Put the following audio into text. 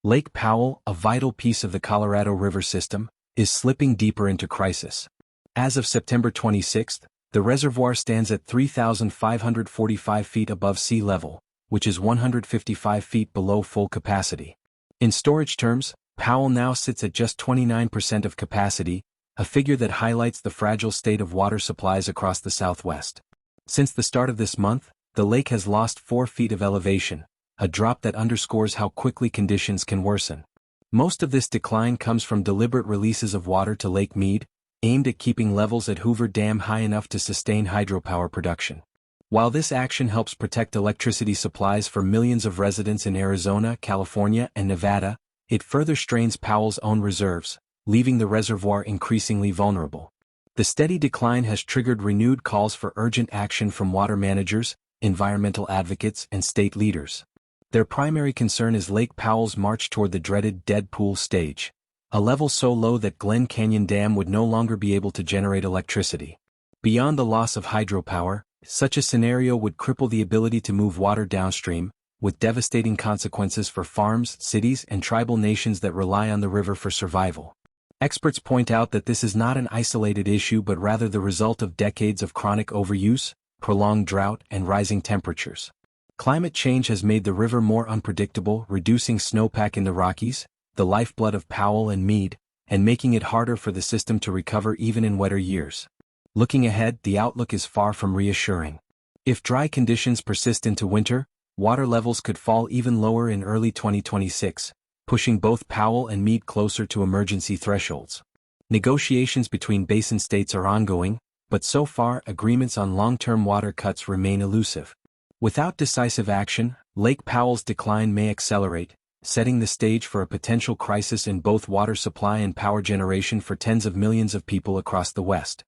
Lake Powell, a vital piece of the Colorado River system, is slipping deeper into crisis. As of September 26, the reservoir stands at 3,545 feet above sea level, which is 155 feet below full capacity. In storage terms, Powell now sits at just 29% of capacity, a figure that highlights the fragile state of water supplies across the Southwest. Since the start of this month, the lake has lost 4 feet of elevation, a drop that underscores how quickly conditions can worsen. Most of this decline comes from deliberate releases of water to Lake Mead, aimed at keeping levels at Hoover Dam high enough to sustain hydropower production. While this action helps protect electricity supplies for millions of residents in Arizona, California, and Nevada, it further strains Powell's own reserves, leaving the reservoir increasingly vulnerable. The steady decline has triggered renewed calls for urgent action from water managers, environmental advocates, and state leaders. Their primary concern is Lake Powell's march toward the dreaded dead pool stage, a level so low that Glen Canyon Dam would no longer be able to generate electricity. Beyond the loss of hydropower, such a scenario would cripple the ability to move water downstream, with devastating consequences for farms, cities, and tribal nations that rely on the river for survival. Experts point out that this is not an isolated issue but rather the result of decades of chronic overuse, prolonged drought, and rising temperatures. Climate change has made the river more unpredictable, reducing snowpack in the Rockies, the lifeblood of Powell and Mead, and making it harder for the system to recover even in wetter years. Looking ahead, the outlook is far from reassuring. If dry conditions persist into winter, water levels could fall even lower in early 2026, pushing both Powell and Mead closer to emergency thresholds. Negotiations between basin states are ongoing, but so far agreements on long-term water cuts remain elusive. Without decisive action, Lake Powell's decline may accelerate, setting the stage for a potential crisis in both water supply and power generation for tens of millions of people across the West.